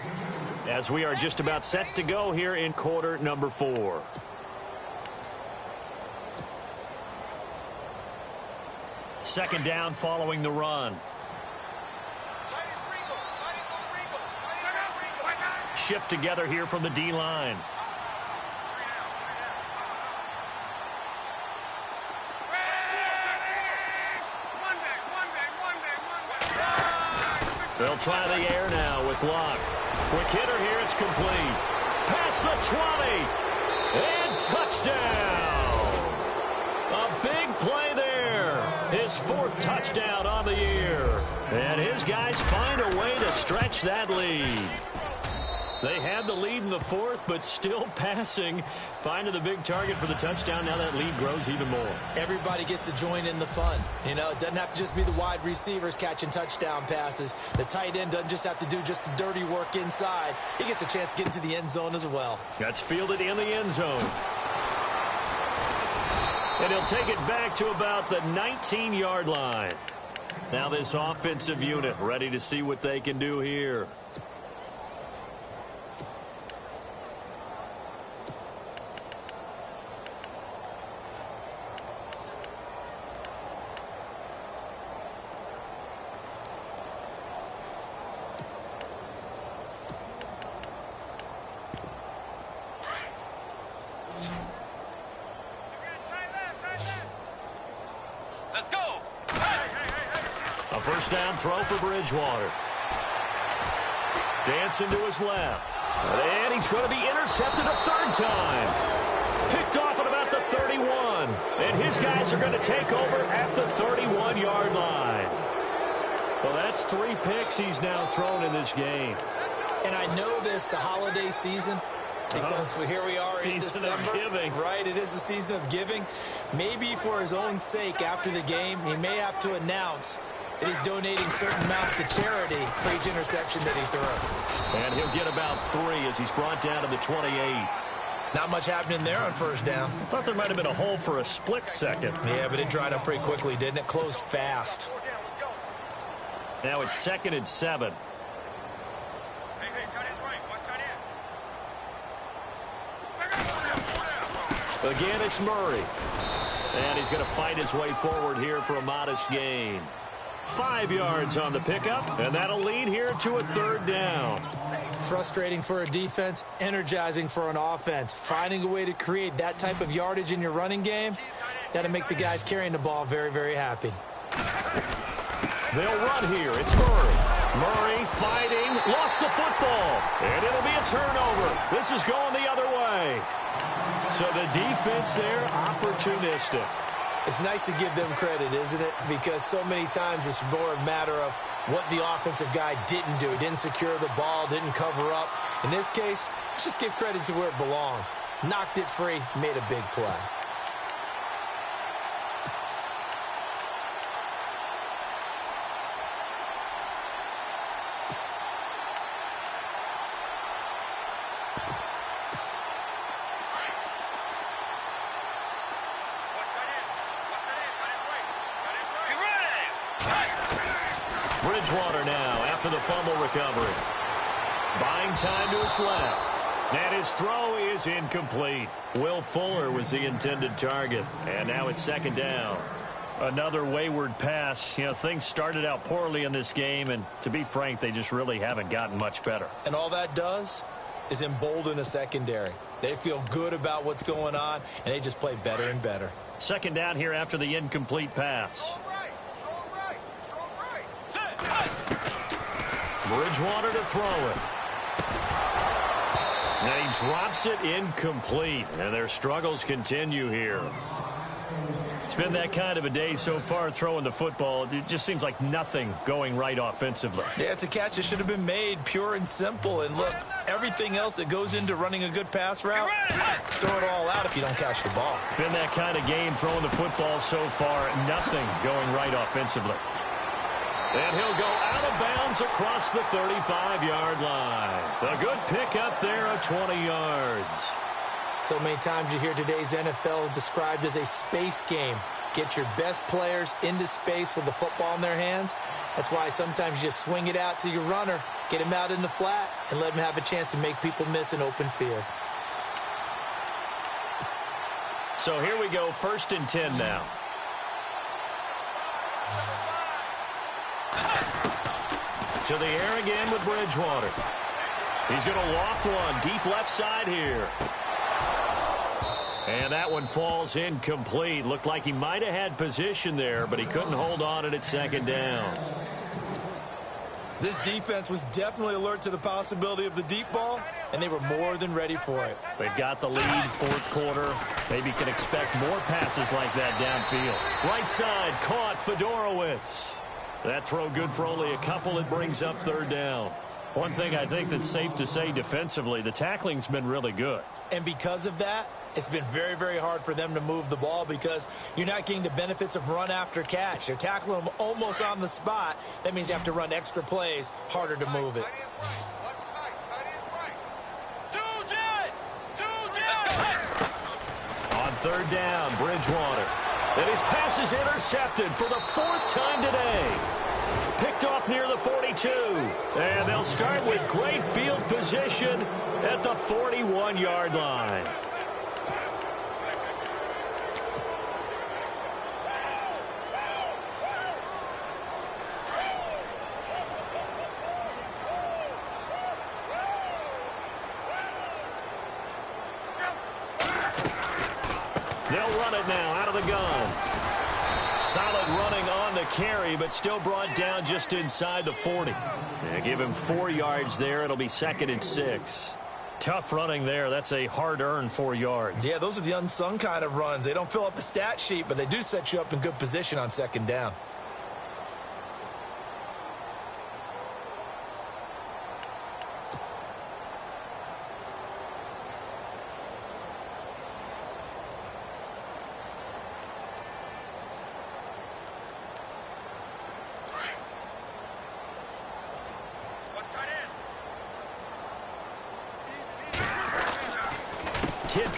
as we are just about set to go here in quarter number 4. Second down following the run. Shift together here from the D-line. They'll try the air now with Luck. Quick hitter here, it's complete. Past the 20. And touchdown. A big play there. His 4th touchdown on the year. And his guys find a way to stretch that lead. They had the lead in the 4th, but still passing. Finding the big target for the touchdown. Now that lead grows even more. Everybody gets to join in the fun. You know, it doesn't have to just be the wide receivers catching touchdown passes. The tight end doesn't just have to do just the dirty work inside. He gets a chance to get into the end zone as well. That's fielded in the end zone. And he'll take it back to about the 19-yard line. Now this offensive unit ready to see what they can do here. first down throw for Bridgewater. Dancing to his left. And he's going to be intercepted a third time. Picked off at about the 31. And his guys are going to take over at the 31-yard line. Well, that's 3 picks he's now thrown in this game. And I know this, the holiday season, because here we are in December. Season of giving. Right, it is the season of giving. Maybe for his own sake after the game, he may have to announce that he's donating certain amounts to charity for each interception that he threw. And he'll get about 3 as he's brought down to the 28. Not much happening there on first down. I thought there might have been a hole for a split second. Yeah, but it dried up pretty quickly, didn't it? Closed fast. Now it's 2nd and 7. Again, it's Murray. And he's going to fight his way forward here for a modest gain. 5 yards on the pickup, and that'll lead here to a third down. Frustrating for a defense, energizing for an offense. Finding a way to create that type of yardage in your running game, that'll make the guys carrying the ball very, very happy. They'll run here. It's Murray. Murray fighting, lost the football, and it'll be a turnover. This is going the other way. So the defense there, opportunistic. It's nice to give them credit, isn't it? Because so many times it's more a matter of what the offensive guy didn't do. He didn't secure the ball, didn't cover up. In this case, let's just give credit to where it belongs. Knocked it free, made a big play. Bridgewater now after the fumble recovery. Buying time to his left. And his throw is incomplete. Will Fuller was the intended target. And now it's 2nd down. Another wayward pass. You know, things started out poorly in this game, and to be frank, they just really haven't gotten much better. And all that does is embolden a secondary. They feel good about what's going on, and they just play better and better. 2nd down here after the incomplete pass. Bridgewater to throw it. And he drops it incomplete. And their struggles continue here. It's been that kind of a day so far throwing the football. It just seems like nothing going right offensively. Yeah, it's a catch that should have been made, pure and simple. And look, everything else that goes into running a good pass route, throw it all out if you don't catch the ball. Been that kind of game throwing the football so far. Nothing going right offensively. And he'll go out of bounds across the 35-yard line. A good pickup there of 20 yards. So many times you hear today's NFL described as a space game. Get your best players into space with the football in their hands. That's why sometimes you just swing it out to your runner, get him out in the flat, and let him have a chance to make people miss an open field. So here we go, 1st and 10 now. To the air again with Bridgewater. He's going to loft one deep left side here. And that one falls incomplete. Looked like he might have had position there, but he couldn't hold on it at 2nd down. This defense was definitely alert to the possibility of the deep ball, and they were more than ready for it. They've got the lead, 4th quarter. Maybe can expect more passes like that downfield. Right side, caught Fedorowicz. That throw good for only a couple. It brings up 3rd down. One thing I think that's safe to say defensively, the tackling's been really good. And because of that, it's been very, very hard for them to move the ball because you're not getting the benefits of run after catch. They're tackling them almost on the spot. That means you have to run extra plays, harder to move it. On 3rd down, Bridgewater. And his pass is intercepted for the 4th time today. Picked off near the 42. And they'll start with great field position at the 41-yard line. They'll run it now out of the gun. Solid running on the the carry, but still brought down just inside the 40. Yeah, give him 4 yards there. It'll be 2nd and 6. Tough running there. That's a hard-earned 4 yards. Yeah, those are the unsung kind of runs. They don't fill up the stat sheet, but they do set you up in good position on 2nd down.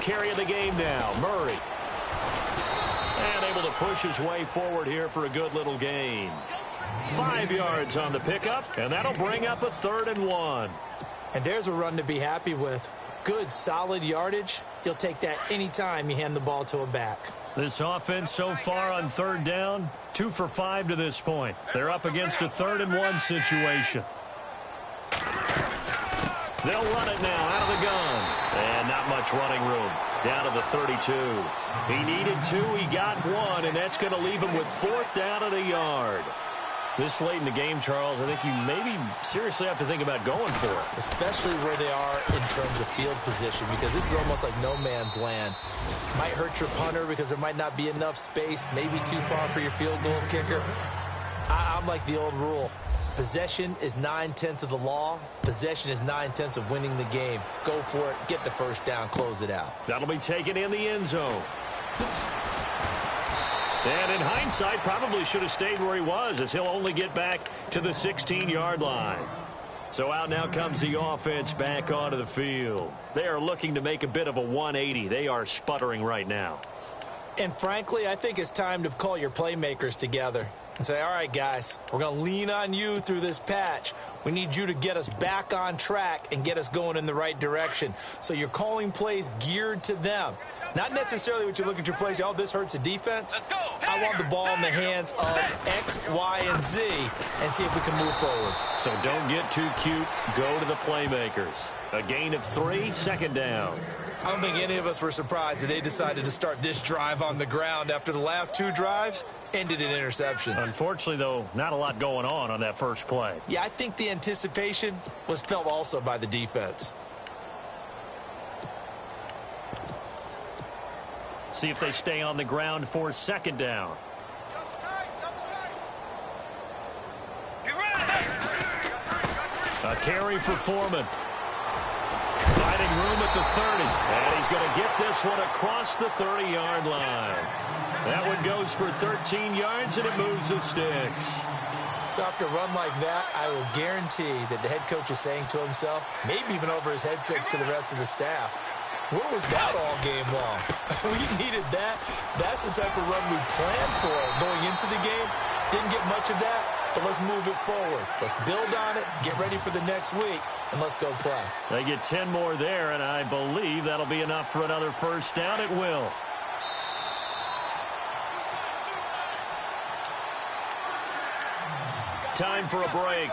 Carry of the game now, Murray. And able to push his way forward here for a good little gain. 5 yards on the pickup, and that'll bring up a 3rd and 1. And there's a run to be happy with. Good, solid yardage. You'll take that anytime you hand the ball to a back. This offense so far on 3rd down, 2 for 5 to this point. They're up against a 3rd and 1 situation. They'll run it now out of the gun. And not much running room. Down to the 32. He needed 2. He got 1. And that's going to leave him with 4th down at a yard. This late in the game, Charles, I think you maybe seriously have to think about going for it. Especially where they are in terms of field position, because this is almost like no man's land. Might hurt your punter because there might not be enough space, maybe too far for your field goal kicker. I'm like the old rule. Possession is 9/10 of the law. Possession is 9/10 of winning the game. Go for it. Get the 1st down. Close it out. That'll be taken in the end zone. And in hindsight, probably should have stayed where he was, as he'll only get back to the 16-yard line. So out now comes the offense back onto the field. They are looking to make a bit of a 180. They are sputtering right now. And frankly, I think it's time to call your playmakers together and say, all right, guys, we're going to lean on you through this patch. We need you to get us back on track and get us going in the right direction. So you're calling plays geared to them. Not necessarily what you look at your plays, oh, this hurts the defense. Let's go. I want the ball in the hands of X, Y, and Z and see if we can move forward. So don't get too cute. Go to the playmakers. A gain of 3, 2nd down. I don't think any of us were surprised that they decided to start this drive on the ground after the last 2 drives ended in interceptions. Unfortunately, though, not a lot going on that first play. Yeah, I think the anticipation was felt also by the defense. See if they stay on the ground for 2nd down. A carry for Foreman. Finding room at the 30. And he's going to get this one across the 30-yard line. That one goes for 13 yards, and it moves the sticks. So after a run like that, I will guarantee that the head coach is saying to himself, maybe even over his headsets to the rest of the staff, where was that all game long? We needed that. That's the type of run we planned for going into the game. Didn't get much of that, but let's move it forward. Let's build on it, get ready for the next week, and let's go play. They get 10 more there, and I believe that'll be enough for another 1st down. It will. Time for a break.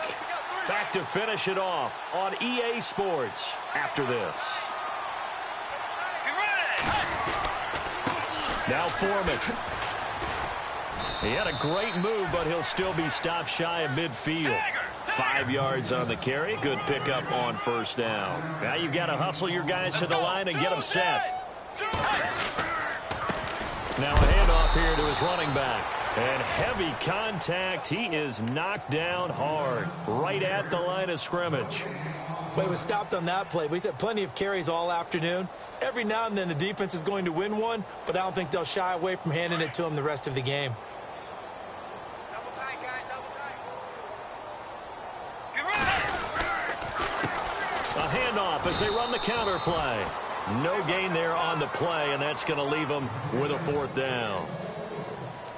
Back to finish it off on EA Sports after this. Now Foreman. He had a great move, but he'll still be stopped shy of midfield. 5 yards on the carry. Good pickup on 1st down. Now you've got to hustle your guys to the line and get them set. Now a handoff here to his running back. And heavy contact. He is knocked down hard right at the line of scrimmage. But he was stopped on that play. But he's had plenty of carries all afternoon. Every now and then the defense is going to win one, but I don't think they'll shy away from handing it to him the rest of the game. Double tight, guys, double tight. A handoff as they run the counter play. No gain there on the play, and that's going to leave him with a 4th down.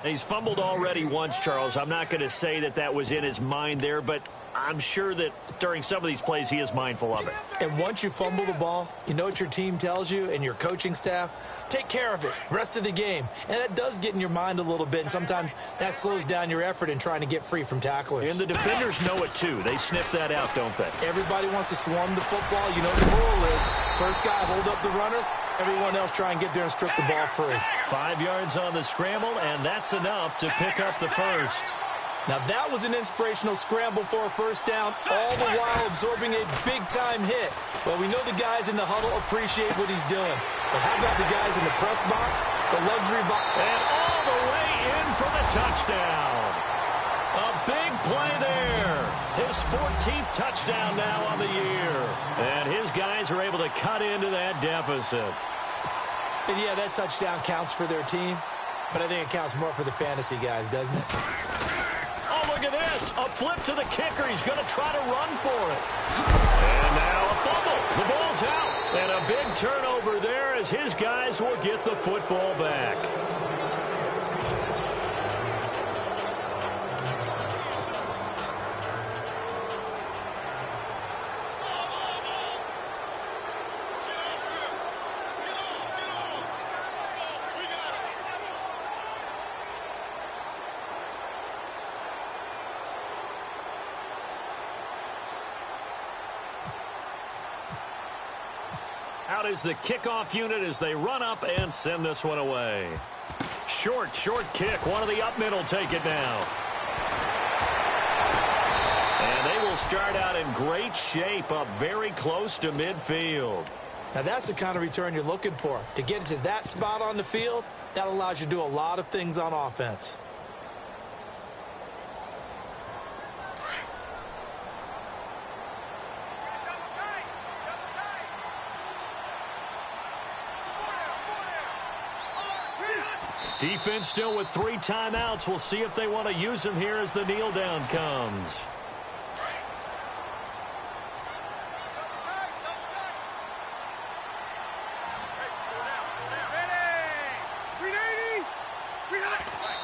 He's fumbled already once, Charles. I'm not going to say that that was in his mind there, but I'm sure that during some of these plays he is mindful of it. And once you fumble the ball, you know what your team tells you and your coaching staff? Take care of it rest of the game. And that does get in your mind a little bit, and sometimes that slows down your effort in trying to get free from tacklers. And the defenders know it too. They sniff that out, don't they? Everybody wants to swarm the football. You know what the rule is. First guy, hold up the runner. Everyone else try and get there and strip the ball free. 5 yards on the scramble, and that's enough to pick up the 1st. Now that was an inspirational scramble for a first down, all the while absorbing a big-time hit. Well, we know the guys in the huddle appreciate what he's doing. But how about the guys in the press box, the luxury box? And all the way in for the touchdown. A big play there. His 14th touchdown now on the year. And his guys are able to cut into that deficit. And yeah, that touchdown counts for their team. But I think it counts more for the fantasy guys, doesn't it? Oh, look at this. A flip to the kicker. He's going to try to run for it. And now a fumble. The ball's out. And a big turnover there as his guys will get the football back. Out is the kickoff unit as they run up and send this one away. Short kick. One of the up middle take it now. And they will start out in great shape, up very close to midfield. Now that's the kind of return you're looking for. To get to that spot on the field, that allows you to do a lot of things on offense. Defense still with 3 timeouts. We'll see if they want to use them here as the kneel down comes.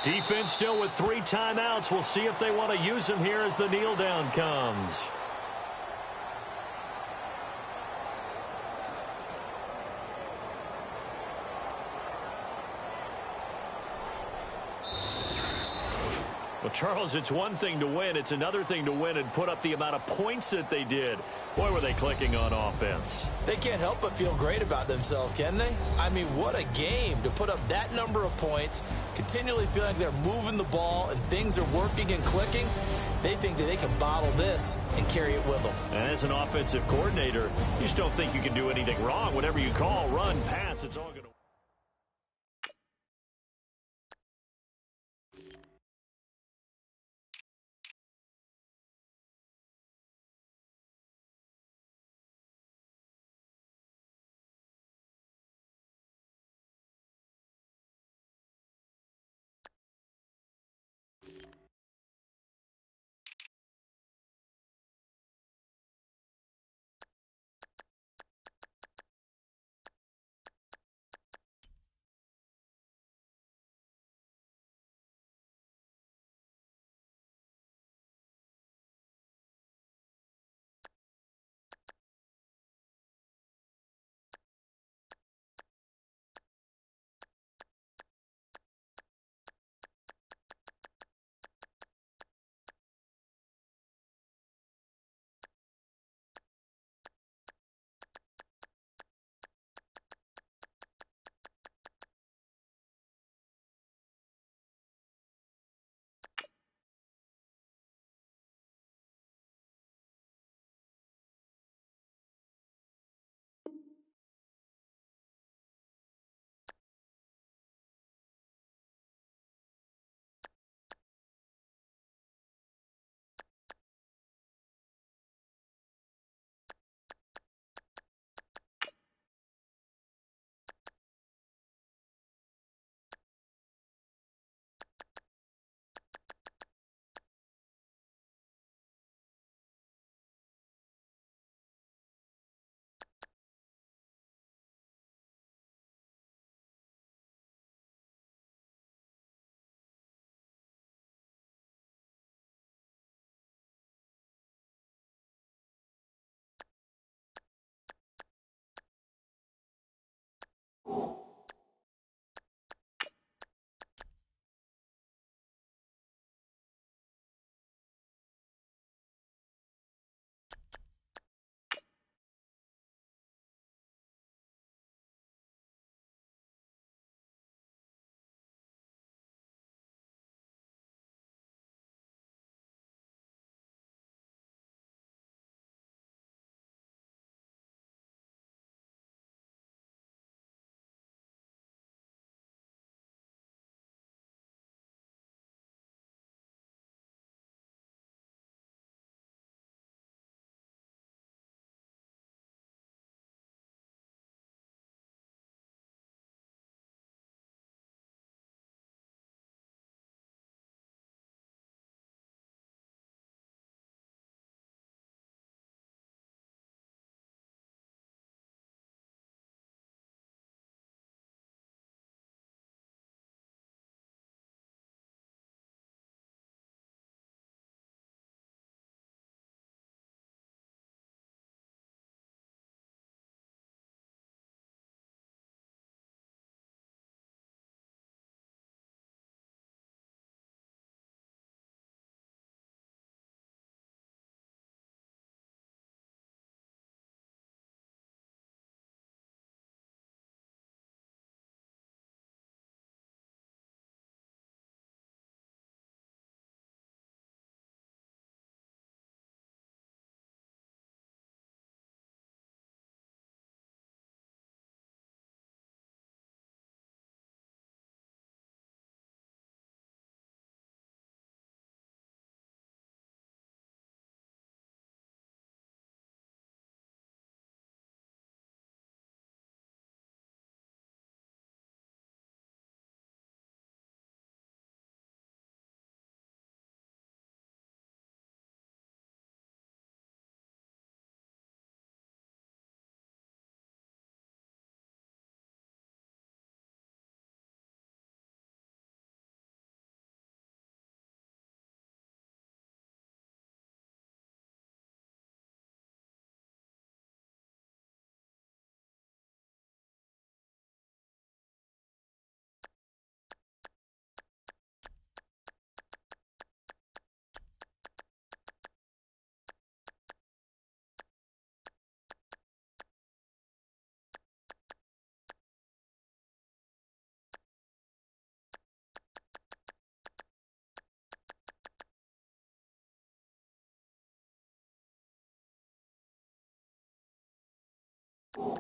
Defense still with 3 timeouts. We'll see if they want to use them here as the kneel down comes. Well, Charles, it's one thing to win. It's another thing to win and put up the amount of points that they did. Boy, were they clicking on offense. They can't help but feel great about themselves, can they? I mean, what a game to put up that number of points, continually feel like they're moving the ball and things are working and clicking. They think that they can bottle this and carry it with them. And as an offensive coordinator, you just don't think you can do anything wrong. Whatever you call, run, pass, it's all going to You